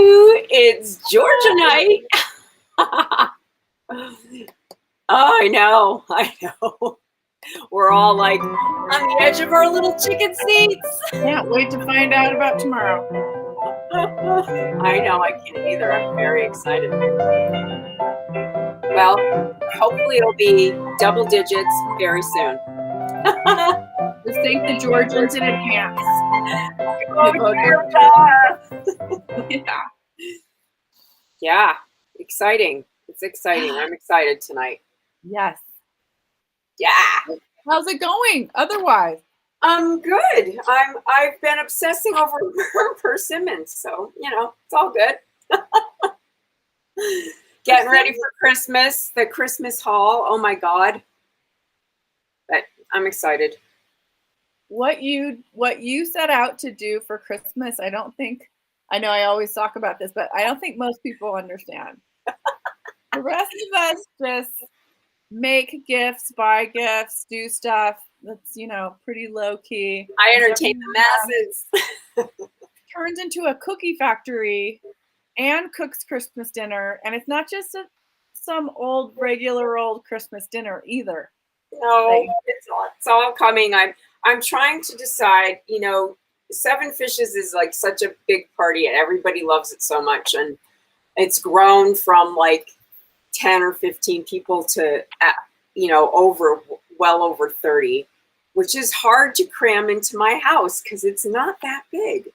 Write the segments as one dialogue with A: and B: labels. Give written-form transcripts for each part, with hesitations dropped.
A: It's Georgia night. Oh, I know. We're all like on the edge of our little chicken seats.
B: Can't wait to find out about tomorrow.
A: I know, I can't either. I'm very excited. Well, hopefully it'll be double digits very soon.
B: Just thank the Georgians in advance.
A: Yeah. Yeah, exciting. It's exciting. I'm excited tonight.
B: Yes.
A: Yeah.
B: How's it going otherwise?
A: Good. I've been obsessing over Persimmons, so it's all good. Getting ready for Christmas, the Christmas haul. Oh my God. But I'm excited.
B: What you set out to do for Christmas, I know I always talk about this, but I don't think most people understand. The rest of us just make gifts, buy gifts, do stuff that's, pretty low key.
A: I entertain the masses.
B: Turns into a cookie factory and cooks Christmas dinner. And it's not just some regular old Christmas dinner either.
A: No, it's all coming. I'm trying to decide, Seven Fishes is like such a big party and everybody loves it so much. And it's grown from like 10 or 15 people to, well over 30, which is hard to cram into my house because it's not that big.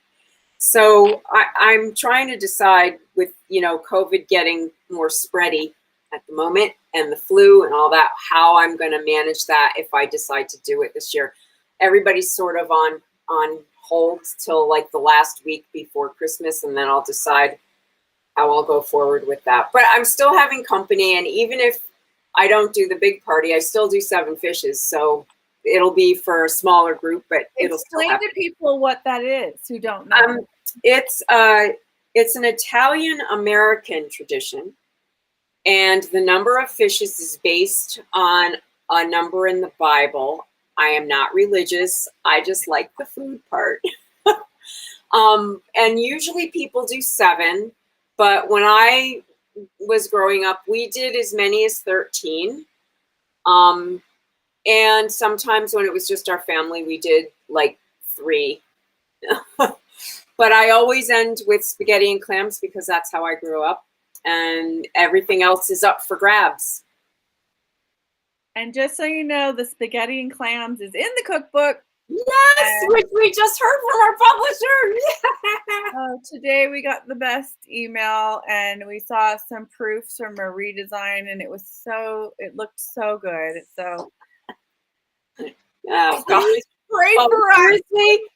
A: So I'm trying to decide with, COVID getting more spready at the moment and the flu and all that, how I'm going to manage that if I decide to do it this year. Everybody's sort of on hold till like the last week before Christmas, and then I'll decide how I'll go forward with that. But I'm still having company, and even if I don't do the big party, I still do Seven Fishes. So it'll be for a smaller group, but it'll still happen.
B: Explain to people what that is who don't know.
A: It's an Italian-American tradition, and the number of fishes is based on a number in the Bible. I am not religious. I just like the food part. And usually people do 7, but when I was growing up, we did as many as 13. And sometimes when it was just our family, we did like 3. But I always end with spaghetti and clams because that's how I grew up. And everything else is up for grabs.
B: And just so you know, the spaghetti and clams is in the cookbook.
A: Yes, which we just heard from our publisher. Yeah.
B: Today we got the best email and we saw some proofs from a redesign and it looked so good. So
A: oh God.
B: Pray for us.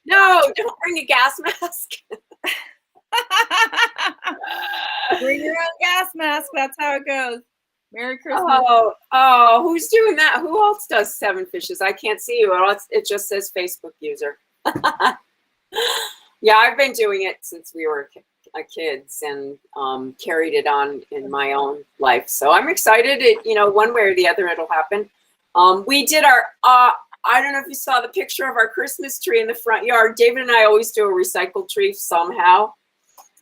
A: No, don't bring a gas mask.
B: Bring your own gas mask. That's how it goes. Merry Christmas.
A: Oh, who's doing that? Who else does Seven Fishes? I can't see you. It just says Facebook user. Yeah, I've been doing it since we were kids and carried it on in my own life. So I'm excited. One way or the other, it'll happen. We did our, I don't know if you saw the picture of our Christmas tree in the front yard. David and I always do a recycled tree somehow.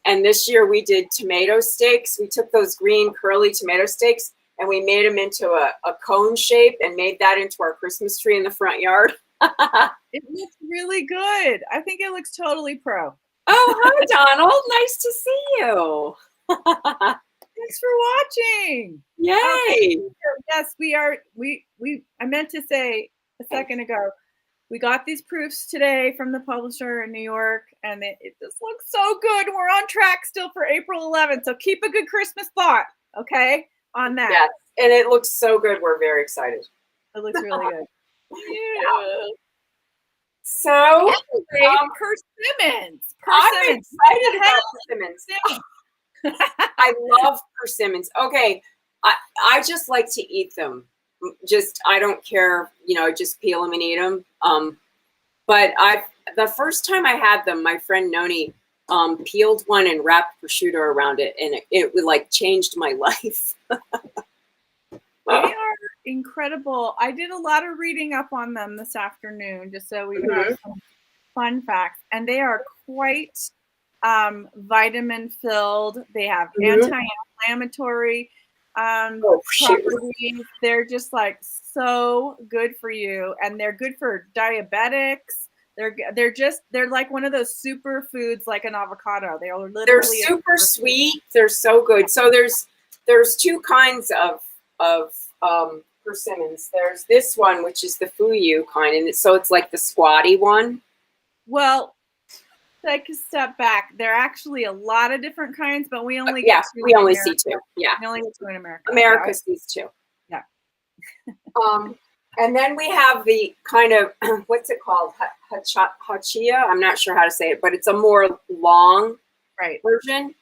A: And this year we did tomato stakes. We took those green curly tomato stakes and we made them into a cone shape and made that into our Christmas tree in the front yard.
B: It looks really good. I think it looks totally pro.
A: Oh, hi, Donald. Nice to see you.
B: Thanks for watching.
A: Yay.
B: Yes, we are. I meant to say a second ago, we got these proofs today from the publisher in New York, and it just looks so good. We're on track still for April 11th, so keep a good Christmas thought, okay, on that.
A: Yes, and it looks so good. We're very excited.
B: It looks really good.
A: Yeah. So,
B: Persimmons.
A: I'm excited about Persimmons. I love Persimmons. Okay, I just like to eat them. I don't care, just peel them and eat them. But the first time I had them, my friend Noni peeled one and wrapped prosciutto around it, and it like changed my life.
B: They are incredible. I did a lot of reading up on them this afternoon, just so we would have some fun facts, and they are quite vitamin filled. They have
A: Mhm.
B: anti-inflammatory
A: Oh, shoot.
B: properties. They're just like so good for you, and they're good for diabetics. They're like one of those superfoods, like an avocado. They are
A: They're
B: literally a
A: super
B: superfood.
A: sweet. They're so good. So there's two kinds of persimmons. There's this one, which is the fuyu kind, and so it's like the squatty one.
B: Well, take a step back. There are actually a lot of different kinds, but we only
A: Yeah,
B: get two
A: we
B: in
A: only
B: America.
A: see two. Yeah,
B: We only get two in America.
A: America sees two.
B: Yeah.
A: And then we have the kind of what's it called, hachia. I'm not sure how to say it, but it's a more long
B: Right.
A: version,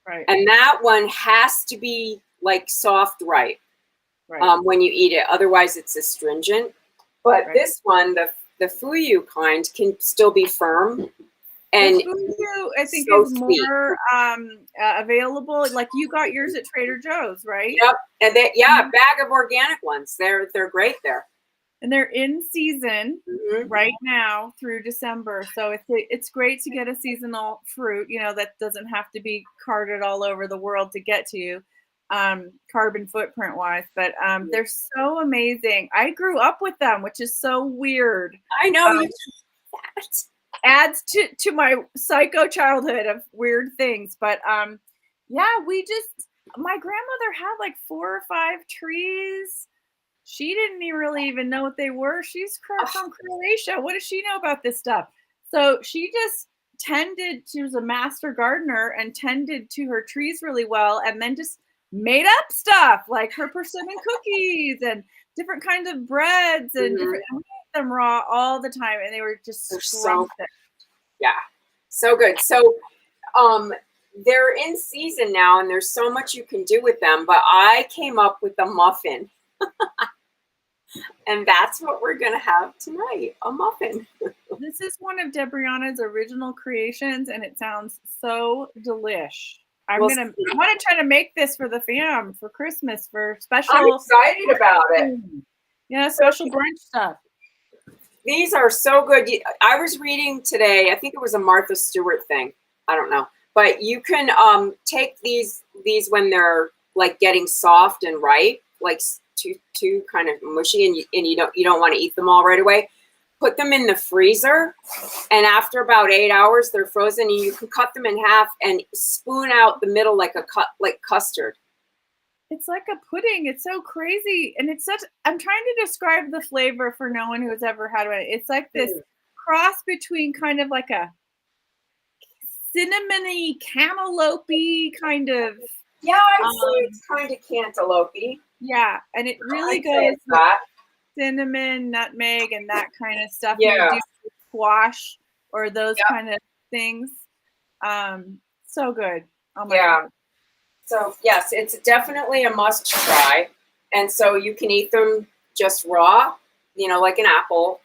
B: Right.
A: and that one has to be like soft ripe
B: Right.
A: when you eat it. Otherwise, it's astringent. But
B: Right.
A: this one, the fuyu kind, can still be firm. And
B: the fuyu, I think,
A: so
B: is
A: sweet.
B: more available. Like you got yours at Trader Joe's, right?
A: Yep. And they, yeah, a bag of organic ones. They're great there.
B: And they're in season
A: Mhm.
B: right now through December. So it's great to get a seasonal fruit, you know, that doesn't have to be carted all over the world to get to you, carbon footprint wise. But they're so amazing. I grew up with them, which is so weird.
A: I know you do that.
B: Adds to my psycho childhood of weird things. But yeah, my grandmother had like 4 or 5 trees. She didn't really even know what they were. She's from Croatia. What does she know about this stuff? So she just she was a master gardener and tended to her trees really well, and then just made up stuff like her persimmon cookies and different kinds of breads and different, and we ate them raw all the time, and they were just scrumptious.
A: Yeah, so good. So they're in season now, and there's so much you can do with them, but I came up with a muffin. And that's what we're going to have tonight, a muffin.
B: This is one of Debrianna's original creations, and it sounds so delish. I want to try to make this for the fam for Christmas, for special.
A: I'm excited about it.
B: Yeah, special brunch stuff.
A: These are so good. I was reading today, I think it was a Martha Stewart thing. I don't know. But you can take these when they're like getting soft and ripe, like too kind of mushy, and you don't want to eat them all right away. Put them in the freezer, and after about 8 hours, they're frozen, and you can cut them in half and spoon out the middle like custard.
B: It's like a pudding. It's so crazy, and I'm trying to describe the flavor for no one who has ever had it. It's like this cross between kind of like a cinnamony cantaloupe-y kind of.
A: Yeah, I'd say it's kind of cantaloupe-y.
B: Yeah, and it really goes with cinnamon, nutmeg, and that kind of stuff.
A: Yeah.
B: You do squash or those kind of things. So good. Oh my God.
A: So yes, it's definitely a must try. And so you can eat them just raw, like an apple,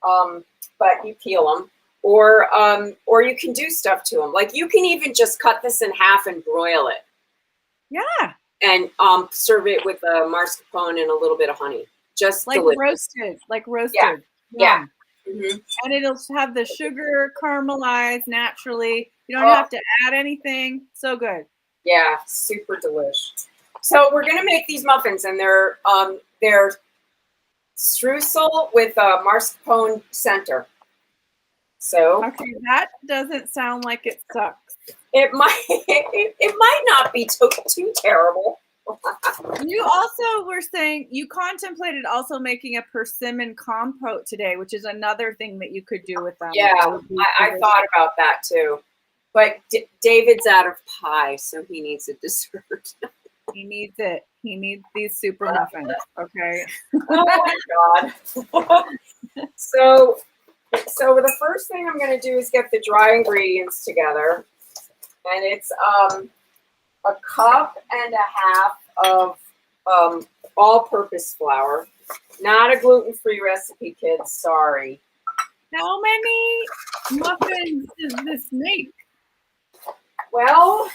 A: but you peel them, or you can do stuff to them. Like you can even just cut this in half and broil it.
B: Yeah.
A: And serve it with a mascarpone and a little bit of honey. Just
B: like
A: delicious.
B: roasted.
A: Yeah. Mm-hmm.
B: And it'll have the sugar caramelized naturally. You don't have to add anything. So good.
A: Yeah, super delish. So we're gonna make these muffins, and they're streusel with a mascarpone center. So
B: okay, that doesn't sound like it sucks.
A: It might not be too terrible.
B: You also were saying you contemplated also making a persimmon compote today, which is another thing that you could do with them.
A: Yeah, I thought about that too. But David's out of pie, so he needs a dessert.
B: He needs it. He needs these super muffins. Okay.
A: Oh my God. So the first thing I'm going to do is get the dry ingredients together. And it's a cup and a half of all-purpose flour. Not a gluten-free recipe, kids. Sorry.
B: How many muffins does this make?
A: Well,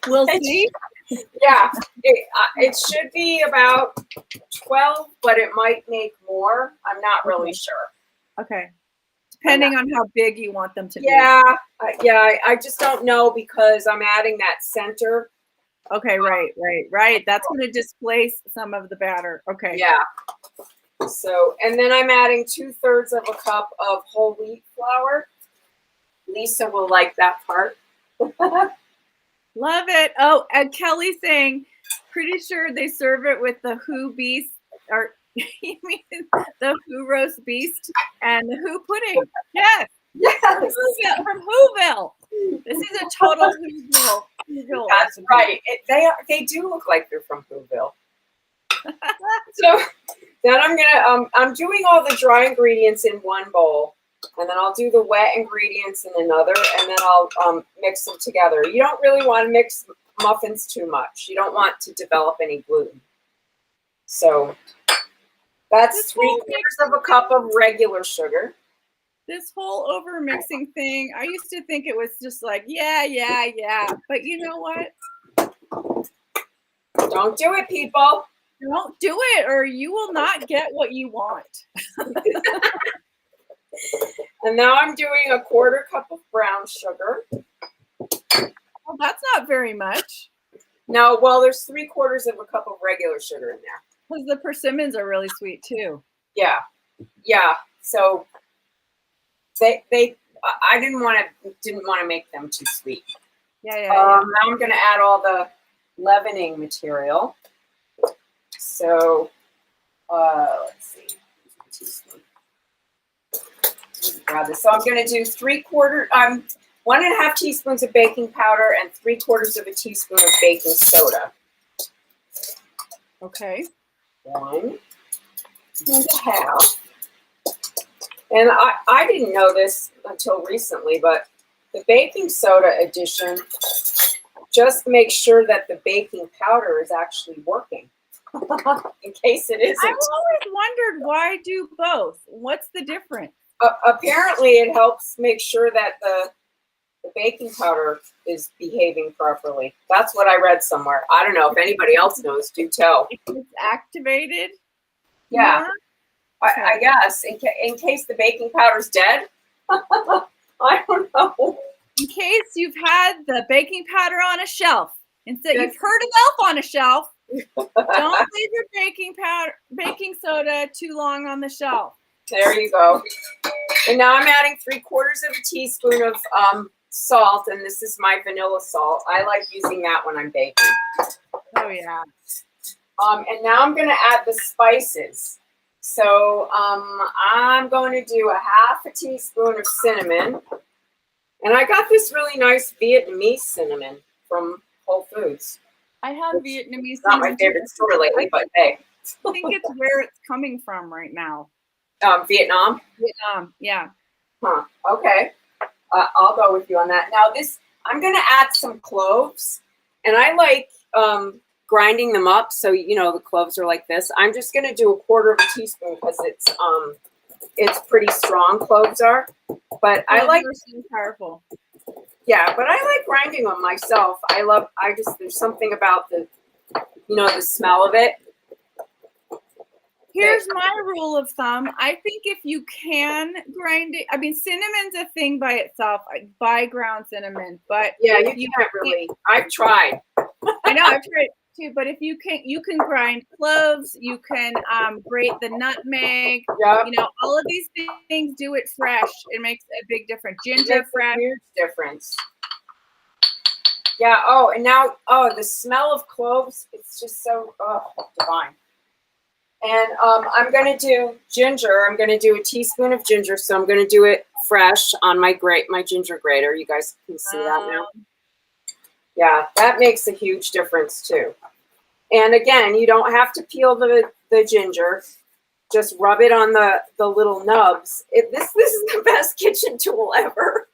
B: we'll see.
A: Yeah, it should be about 12, but it might make more. I'm not really sure.
B: Okay. depending on how big you want them to be.
A: Yeah, I just don't know because I'm adding that center.
B: Okay, right. That's going to displace some of the batter. Okay.
A: Yeah. So, and then I'm adding 2/3 of a cup of whole wheat flour. Lisa will like that part.
B: Love it. Oh, and Kelly saying, pretty sure they serve it with the Who beast, or you mean the Who roast beast and the Who pudding. Yes.
A: Yes.
B: From Whoville. This is a total Whoville.
A: That's right. They do look like they're from Whoville. So then I'm doing all the dry ingredients in one bowl, and then I'll do the wet ingredients in another, and then I'll mix them together. You don't really want to mix muffins too much. You don't want to develop any gluten. So that's 3/4 of a cup of regular sugar.
B: This whole over mixing thing, I used to think it was just like, yeah. But you know what?
A: Don't do it, people.
B: Don't do it, or you will not get what you want.
A: And now I'm doing a 1/4 cup of brown sugar.
B: Well, that's not very much.
A: No, well, there's 3/4 of a cup of regular sugar in there.
B: Because the persimmons are really sweet too.
A: Yeah. So I didn't want to make them too sweet.
B: Yeah.
A: Now I'm going to add all the leavening material. So let's see. Grab this. So I'm going to do 1.5 teaspoons of baking powder and 3/4 of a teaspoon of baking soda.
B: Okay.
A: 1.5. And I didn't know this until recently, but the baking soda addition just makes sure that the baking powder is actually working. In case it isn't.
B: I've always wondered, why do both? What's the difference?
A: Apparently it helps make sure that the baking powder is behaving properly. That's what I read somewhere. I don't know if anybody else knows. Do tell.
B: It's activated?
A: Yeah. I guess in case the baking powder's dead. I don't know.
B: In case you've had the baking powder on a shelf. Instead, you've heard of Elf on a shelf. Don't leave your baking soda too long on the shelf.
A: There you go. And now I'm adding 3/4 of a teaspoon of salt, and this is my vanilla salt. I like using that when I'm baking.
B: Oh yeah.
A: And now I'm going to add the spices. So I'm going to do 1/2 teaspoon of cinnamon. And I got this really nice Vietnamese cinnamon from Whole Foods.
B: I have Vietnamese cinnamon.
A: Not my favorite store lately, but hey.
B: I think it's where it's coming from right now.
A: Vietnam?
B: Vietnam, yeah.
A: Huh, okay. I'll go with you on that. Now I'm going to add some cloves. And I like grinding them up so the cloves are like this. I'm just going to do 1/4 of a teaspoon because it's pretty strong, cloves are. But I like
B: powerful.
A: Yeah, but I like grinding them myself. There's something about the smell of it.
B: Here's my rule of thumb. I think if you can grind it, I mean, cinnamon's a thing by itself. I buy ground cinnamon, but
A: yeah, you can't really. I've tried.
B: I know, I've tried too. But if you can grind cloves. You can grate the nutmeg.
A: Yep.
B: All of these things. Do it fresh. It makes a big difference. Ginger
A: it makes
B: fresh.
A: A huge difference. Yeah. Oh, and now the smell of cloves. It's just so divine. And I'm going to do ginger. I'm going to do a teaspoon of ginger. So I'm going to do it fresh on my ginger grater. You guys can see that now. Yeah, that makes a huge difference too. And again, you don't have to peel the ginger. Just rub it on the little nubs. This is the best kitchen tool ever.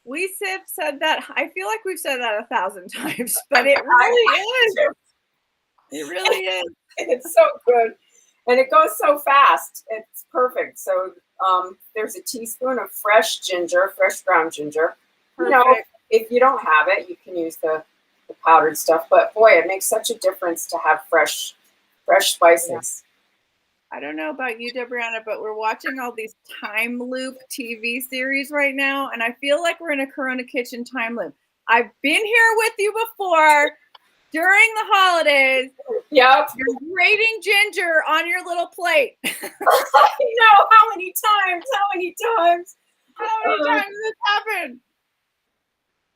B: We said that. I feel like we've said that 1,000 times, but it really is. It really is.
A: It's so good. And it goes so fast. It's perfect. So there's a teaspoon of fresh ground ginger.
B: Perfect.
A: If you don't have it, you can use the powdered stuff. But boy, it makes such a difference to have fresh spices.
B: I don't know about you, Debrianna, but we're watching all these time loop TV series right now, and I feel like we're in a Corona Kitchen time loop. I've been here with you before during the holidays.
A: Yep.
B: You're grating ginger on your little plate.
A: I know, how many times?
B: How many times has this happened?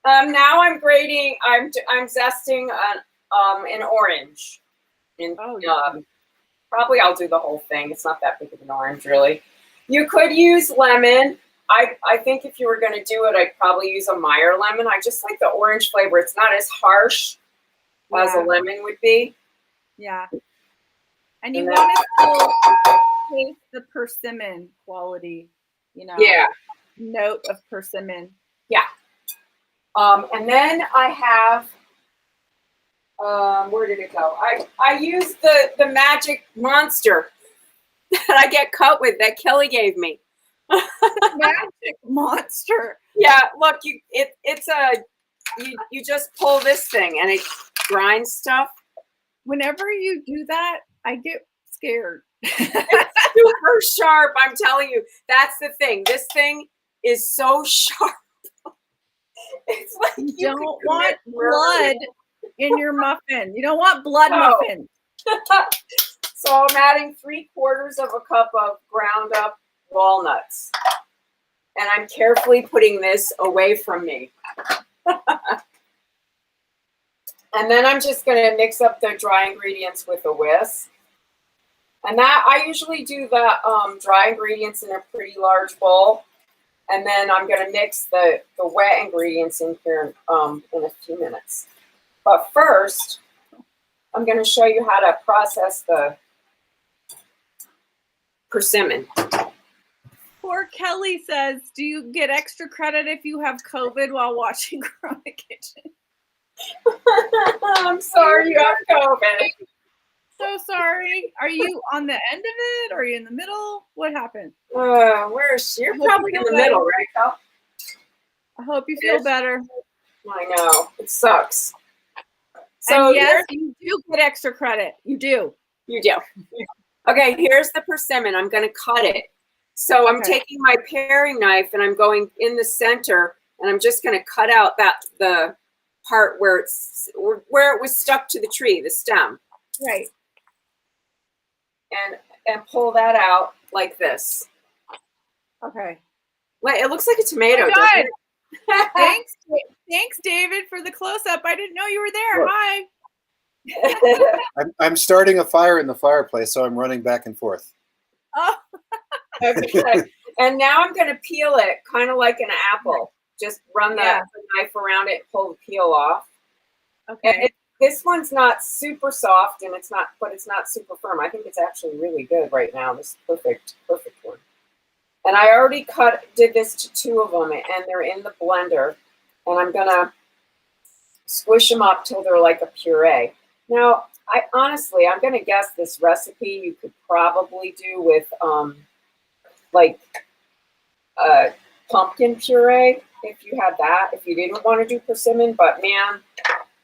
A: Now I'm grating. I'm zesting an orange. And probably I'll do the whole thing. It's not that big of an orange, really. You could use lemon. I think if you were going to do it, I'd probably use a Meyer lemon. I just like the orange flavor. It's not as harsh as a lemon would be.
B: Yeah. And you want to taste the persimmon quality,
A: Yeah.
B: Note of persimmon.
A: Yeah. And then I have, where did it go? I used the magic monster that I get cut with that Kelly gave me.
B: Magic monster.
A: Yeah, look, you just pull this thing and it grinds stuff.
B: Whenever you do that, I get scared.
A: It's super sharp, I'm telling you. That's the thing. This thing is so sharp. It's like
B: you don't want blood in your muffin. You don't want blood muffins.
A: So I'm adding 3/4 of a cup of ground up walnuts. And I'm carefully putting this away from me. And then I'm just going to mix up the dry ingredients with a whisk. And that I usually do the dry ingredients in a pretty large bowl. And then I'm going to mix the wet ingredients in here in a few minutes. But first, I'm going to show you how to process the persimmon.
B: Poor Kelly says, do you get extra credit if you have COVID while watching Corona Kitchen?
A: I'm sorry you have COVID.
B: So sorry. Are you on the end of it? Or are you in the middle? What happened?
A: Where is she? You're probably in the middle, right, Cal?
B: I hope you feel better.
A: I know. It sucks. So
B: and yes, you do get extra credit. You do.
A: You do. Okay, here's the persimmon. I'm going to cut it. So I'm taking my paring knife and I'm going in the center and I'm just going to cut out the part where it was stuck to the tree, the stem.
B: Right.
A: And pull that out like this.
B: Okay.
A: Wait, it looks like a tomato,
B: doesn't it? Thanks, David, for the close-up. I didn't know you were there. Hi.
C: I'm starting a fire in the fireplace, so I'm running back and forth.
B: Oh.
A: Okay. And now I'm going to peel it kind of like an apple. Just run the knife around it and pull the peel off.
B: Okay.
A: And this one's not super soft, and it's not super firm. I think it's actually really good right now. This is perfect one. And I already did this to 2 of them, and they're in the blender. And I'm gonna squish them up till they're like a puree. Now, I'm gonna guess this recipe you could probably do with pumpkin puree if you had that. If you didn't want to do persimmon, but man,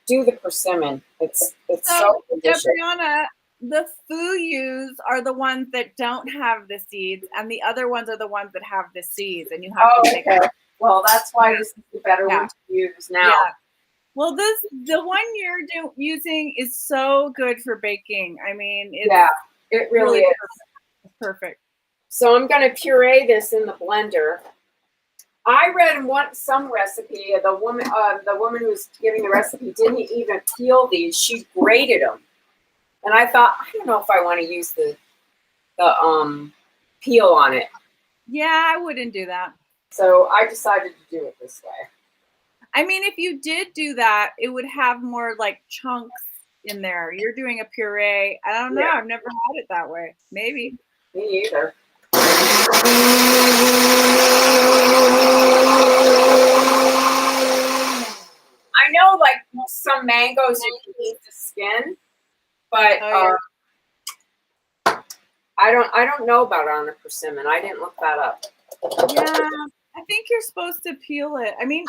A: do the persimmon. It's so delicious.
B: Debrianna, the fuyus are the ones that don't have the seeds, and the other ones are the ones that have the seeds, and you have to take it.
A: Well, that's why this is the better one to use now.
B: Yeah. Well, the one you're using is so good for baking. I mean,
A: it really is.
B: It's perfect.
A: So I'm going to puree this in the blender. I read in some recipe, the woman who was giving the recipe didn't even peel these. She grated them. And I thought, I don't know if I want to use the peel on it.
B: Yeah, I wouldn't do that.
A: So I decided to do it this way.
B: I mean, if you did do that, it would have more like chunks in there. You're doing a puree. I don't know. Yeah. I've never had it that way. Maybe.
A: Me either. I know, like some mangoes you can eat the skin, but I don't know about it on the persimmon. I didn't look that up.
B: Yeah, I think you're supposed to peel it. I mean,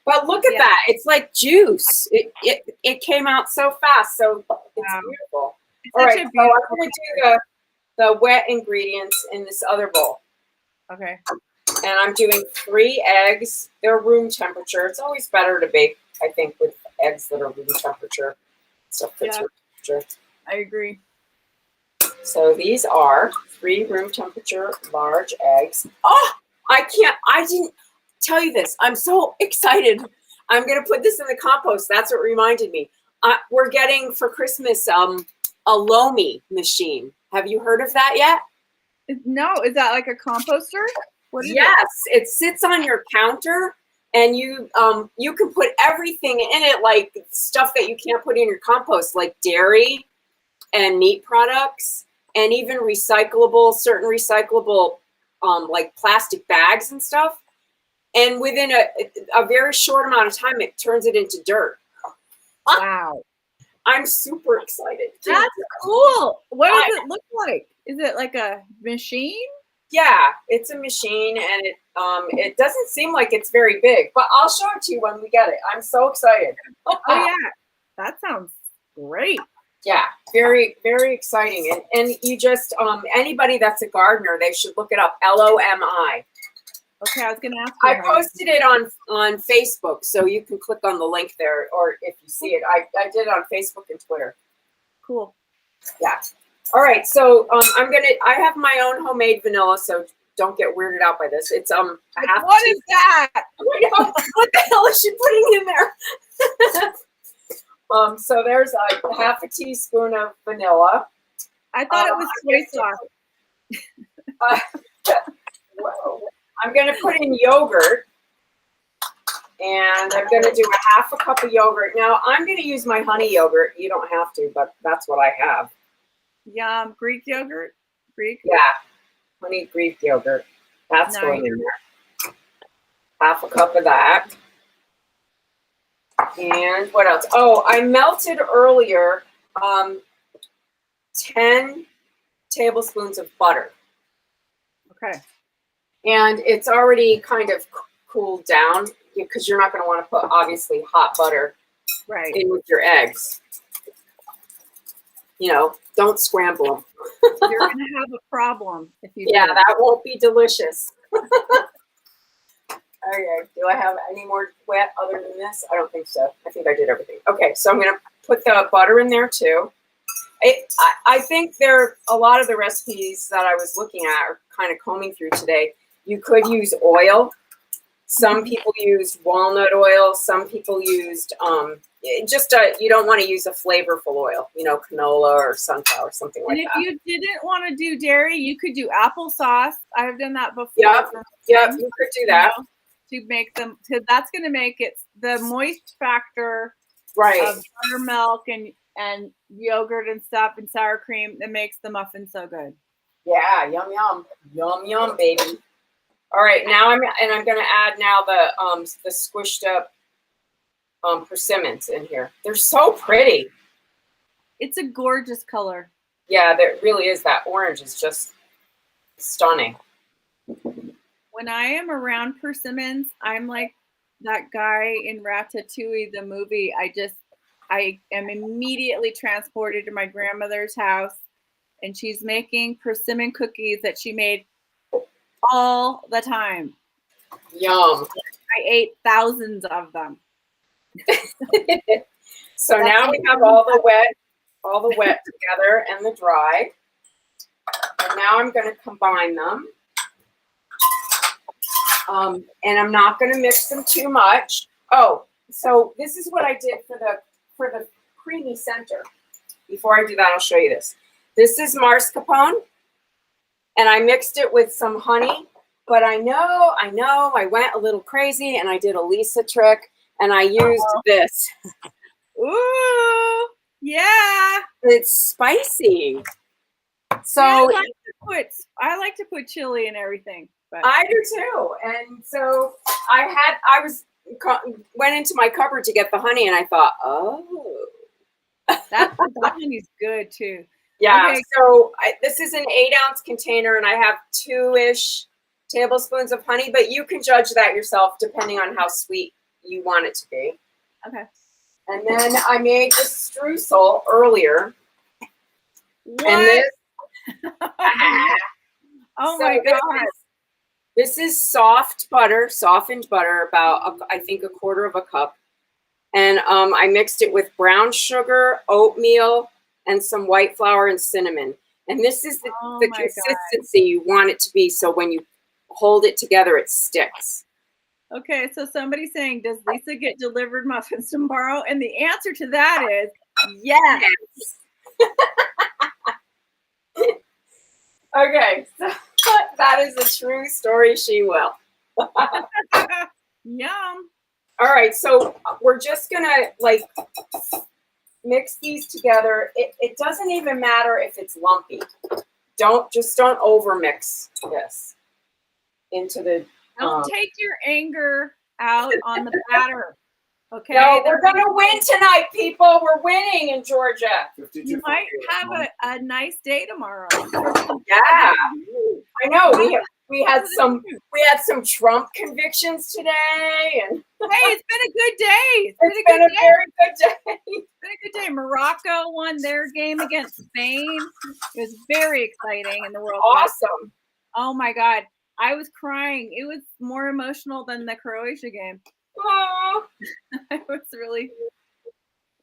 A: but look at that. It's like juice. It came out so fast. So it's beautiful. All right, so I'm going to do the wet ingredients in this other bowl.
B: Okay.
A: And I'm doing 3 eggs. They're room temperature. It's always better to bake, I think, with eggs that are room temperature. Stuff that's room temperature.
B: I agree.
A: So these are 3 room temperature large eggs. Oh, I didn't tell you this. I'm so excited. I'm going to put this in the compost. That's what reminded me. We're getting for Christmas a Lomi machine. Have you heard of that yet?
B: No, is that like a composter? What is
A: Yes, it sits on your counter, and you can put everything in it, like stuff that you can't put in your compost, like dairy and meat products, and even certain recyclable like plastic bags and stuff. And within a very short amount of time, it turns it into dirt.
B: Wow.
A: I'm super excited.
B: That's cool. What does it look like? Is it like a machine?
A: Yeah, it's a machine, and it doesn't seem like it's very big, but I'll show it to you when we get it. I'm so excited.
B: Oh yeah, that sounds great.
A: Yeah, very, very exciting. And you just anybody that's a gardener, they should look it up. LOMI.
B: Okay, I was gonna ask you.
A: I posted it on Facebook, so you can click on the link there, or if you see it, I did it on Facebook and Twitter.
B: Cool.
A: Yeah. All right, so I have my own homemade vanilla, so don't get weirded out by this. It's
B: What is that?
A: What the hell is she putting in there? So there's a half a teaspoon of vanilla.
B: I thought it was soy sauce.
A: Whoa. I'm going to put in yogurt, and I'm going to do a half a cup of yogurt. Now, I'm going to use my honey yogurt. You don't have to, but that's what I have.
B: Yum. Greek yogurt? Greek?
A: Yeah, honey Greek yogurt. That's going in there. Half a cup of that. And what else? Oh, I melted earlier 10 tablespoons of butter.
B: Okay.
A: And it's already kind of cooled down because you're not going to want to put, obviously, hot butter in with your eggs. You know, don't scramble them.
B: You're going to have a problem if you
A: Yeah,
B: do.
A: that won't be delicious. Okay, do I have any more wet other than this? I don't think so. I think I did everything. Okay, so I'm going to put the butter in there too. I think a lot of the recipes that I was looking at or kind of combing through today, you could use oil. Some people used walnut oil. Some people used you don't want to use a flavorful oil, you know, canola or sunflower, something like that.
B: And if you didn't want to do dairy, you could do applesauce. I've done that before.
A: Yep, you could do that.
B: To make them, because that's going to make it the moist factor
A: of
B: buttermilk and yogurt and stuff and sour cream that makes the muffin so good.
A: Yeah, yum yum, yum yum, baby. All right, now I'm going to add now the squished up persimmons in here. They're so pretty.
B: It's a gorgeous color.
A: Yeah, there really is. That orange is just stunning.
B: When I am around persimmons, I'm like that guy in Ratatouille, the movie. I am immediately transported to my grandmother's house, and she's making persimmon cookies that she made all the time.
A: Yum.
B: I ate thousands of them.
A: So now we have all the wet together and the dry. And now I'm going to combine them. And I'm not going to mix them too much. Oh, so this is what I did for the creamy center. Before I do that, I'll show you this. This is mascarpone, and I mixed it with some honey. But I know, I went a little crazy, and I did a Lisa trick, and I used this.
B: Ooh, yeah.
A: It's spicy. So
B: I like to put chili in everything. But
A: I do too. And so went into my cupboard to get the honey, and I thought, oh.
B: that honey's good too.
A: Yeah,
B: okay.
A: So this is an 8-ounce container, and I have 2-ish tablespoons of honey, but you can judge that yourself depending on how sweet you want it to be.
B: Okay.
A: And then I made the streusel earlier.
B: What?
A: And
B: Oh
A: So
B: my
A: this
B: God.
A: This is soft butter, softened butter, about I think a quarter of a cup. And I mixed it with brown sugar, oatmeal, and some white flour and cinnamon. And this is the
B: Oh my God.
A: consistency you want it to be, so when you hold it together, it sticks.
B: Okay, so somebody's saying, does Lisa get delivered muffins tomorrow? And the answer to that is yes.
A: Okay, so that is a true story. She will.
B: Yum.
A: All right, so we're just gonna like mix these together. It doesn't even matter if it's lumpy. Don't over mix this into the.
B: Don't take your anger out on the batter. Okay.
A: No, we're gonna win tonight, people. We're winning in Georgia.
B: You might have a nice day tomorrow.
A: Yeah, I know. We had some Trump convictions today, and
B: hey, it's been a good day.
A: it's been a very good day.
B: It's been a good day. Morocco won their game against Spain. It was very exciting in the World Cup.
A: Awesome.
B: Oh my God. I was crying. It was more emotional than the Croatia game.
A: Oh,
B: It was really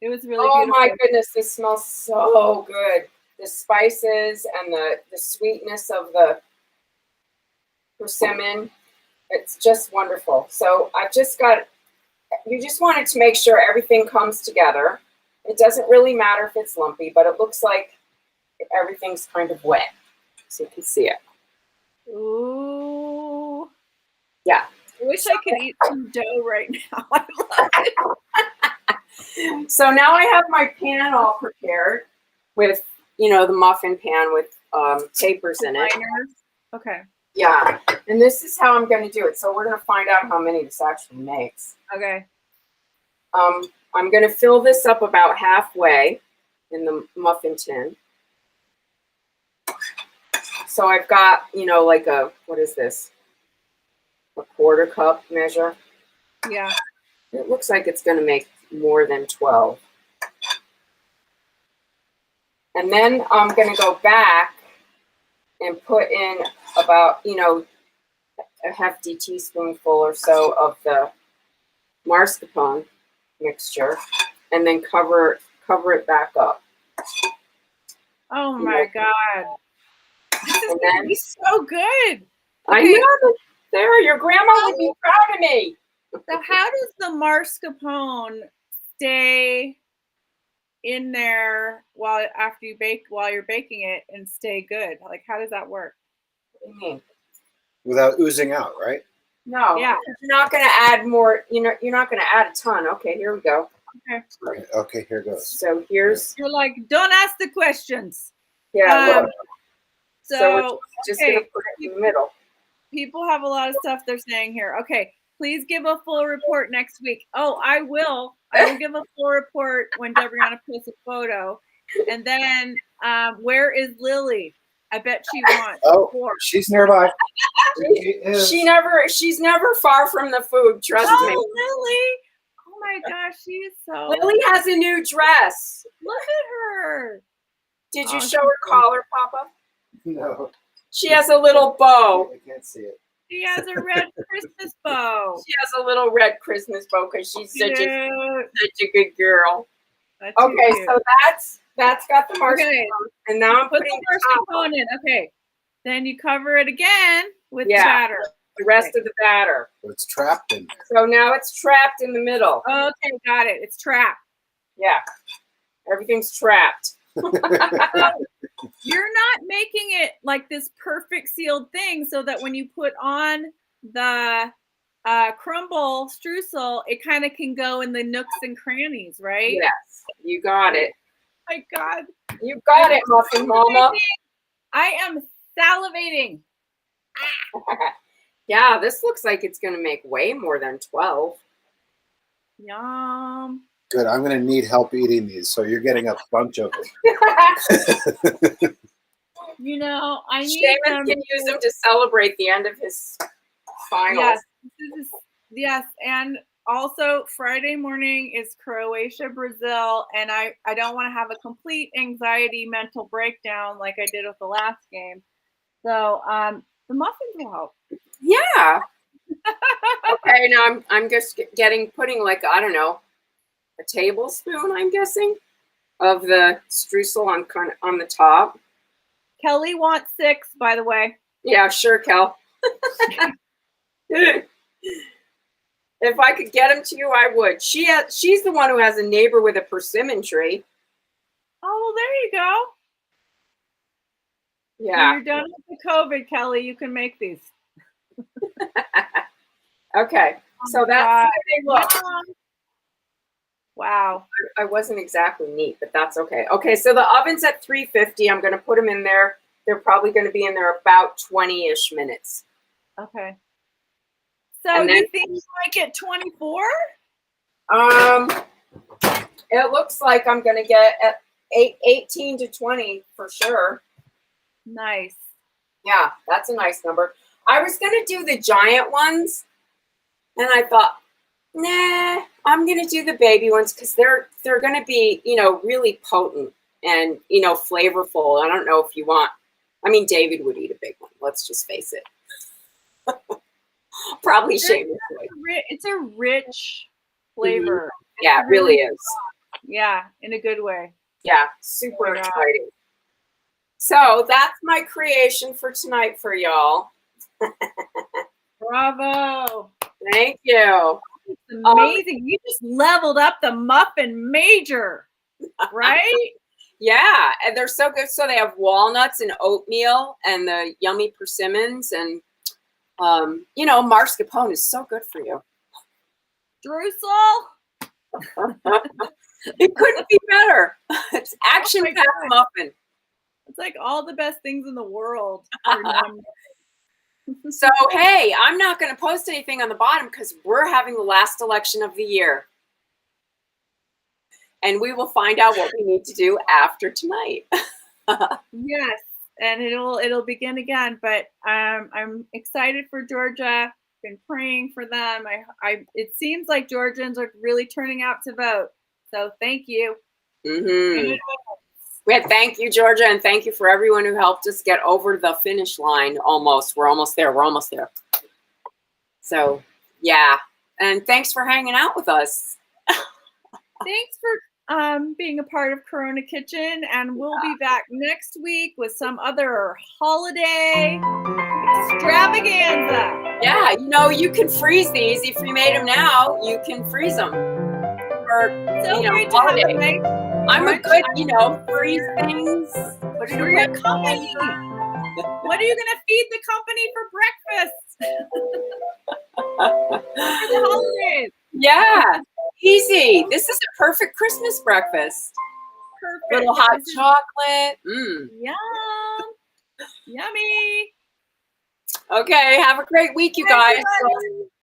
A: oh
B: beautiful.
A: my goodness, this smells so good. The spices and the sweetness of the persimmon, it's just wonderful. So I've just got, you just wanted to make sure everything comes together. It doesn't really matter if it's lumpy, but it looks like everything's kind of wet, so you can see it.
B: Ooh.
A: Yeah.
B: I wish I could eat some dough right now. I love it.
A: So now I have my pan all prepared with, the muffin pan with papers in it.
B: Liners. Okay.
A: Yeah, and this is how I'm going to do it. So we're going to find out how many this actually makes.
B: Okay.
A: I'm going to fill this up about halfway in the muffin tin. So I've got, like what is this? A quarter cup measure.
B: Yeah.
A: It looks like it's going to make more than 12. And then I'm going to go back and put in about, a hefty teaspoonful or so of the mascarpone mixture, and then cover it back up.
B: Oh my God. This is going to be so good.
A: I know. Sarah, your grandma would be proud of me.
B: So how does the mascarpone stay in there while you're baking it and stay good? Like, how does that work?
A: What do you mean?
C: Without oozing out, right?
A: No.
B: Yeah.
A: You're not going to add more. You're not going to add a ton. Okay, here we go.
B: Okay.
C: Okay, here goes.
A: So here's.
B: You're like, don't ask the questions.
A: Yeah.
B: So
A: we're just going to put it in the middle.
B: People have a lot of stuff they're saying here. Okay, please give a full report next week. Oh, I will. I will give a full report when Debrianna posts a photo. And then, where is Lily? I bet she wants.
C: Oh, she's nearby.
A: She's never far from the food. Trust me.
B: Lily! Oh my gosh, she is so.
A: Lily has a new dress.
B: Look at her.
A: Did you show her collar, Papa?
C: No.
A: She has a little bow.
C: I can't see it.
B: She has a red Christmas bow.
A: She has a little red Christmas bow because she's such a good girl.
B: That's
A: okay,
B: cute.
A: so that's got the mascarpone, and now I'm
B: Put
A: putting
B: the mascarpone in. Okay, then you cover it again with batter.
A: The rest of the batter.
C: So it's trapped in there.
A: So now it's trapped in the middle.
B: Okay, got it. It's trapped.
A: Yeah, everything's trapped.
B: You're not making it like this perfect sealed thing so that when you put on the crumble streusel, it kind of can go in the nooks and crannies, right?
A: Yes, you got it.
B: Oh my God.
A: You got it, Muffin Mama.
B: I am salivating.
A: Yeah, this looks like it's going to make way more than 12.
B: Yum.
C: Good. I'm going to need help eating these, so you're getting a bunch of them.
B: I need
A: Seamus
B: them.
A: can use them to celebrate the end of his finals.
B: Yes, yes, and also Friday morning is Croatia, Brazil, and I don't want to have a complete anxiety mental breakdown like I did with the last game. So the muffins will help.
A: Yeah. Okay, now I'm just putting like, I don't know, a tablespoon, I'm guessing, of the streusel on the top.
B: Kelly wants 6, by the way.
A: Yeah, sure, Kel. If I could get them to you, I would. She's the one who has a neighbor with a persimmon tree.
B: Oh, there you go.
A: Yeah.
B: When you're done with the COVID, Kelly, you can make these.
A: Okay, so that's how they look.
B: Wow.
A: I wasn't exactly neat, but that's okay. Okay, so the oven's at 350. I'm going to put them in there. They're probably going to be in there about 20-ish minutes.
B: Okay. So you think you might get 24?
A: It looks like I'm going to get at 18 to 20 for sure.
B: Nice.
A: Yeah, that's a nice number. I was going to do the giant ones, and I thought, nah, I'm going to do the baby ones because they're going to be, really potent and, flavorful. I don't know if you want. I mean, David would eat a big one. Let's just face it. Probably shamelessly.
B: It's a rich flavor.
A: Mm-hmm. Yeah, it really is.
B: Yeah, in a good way.
A: Yeah, super exciting. So that's my creation for tonight for y'all.
B: Bravo.
A: Thank you.
B: It's amazing. You just leveled up the muffin major, right?
A: Yeah, and they're so good. So they have walnuts and oatmeal and the yummy persimmons and, mascarpone is so good for you.
B: Streusel.
A: It couldn't be better. It's action-packed muffin.
B: It's like all the best things in the world.
A: So, hey, I'm not going to post anything on the bottom because we're having the last election of the year. And we will find out what we need to do after tonight.
B: Yes, and it'll begin again. But I'm excited for Georgia. Been praying for them. It seems like Georgians are really turning out to vote. So thank you.
A: Mm-hmm. Thank you, Georgia, and thank you for everyone who helped us get over the finish line. Almost. We're almost there. So, yeah. And thanks for hanging out with us.
B: Thanks for being a part of Corona Kitchen, and we'll be back next week with some other holiday extravaganza.
A: Yeah, you can freeze these. If you made them now, you can freeze them. For, holiday. I'm a good, freeze things. Put it away.
B: Company. What are you going to feed the company for breakfast? For the holidays.
A: Yeah, easy. This is a perfect Christmas breakfast.
B: Perfect.
A: Little hot chocolate.
B: Yum. Yummy.
A: Okay, have a great week, you guys.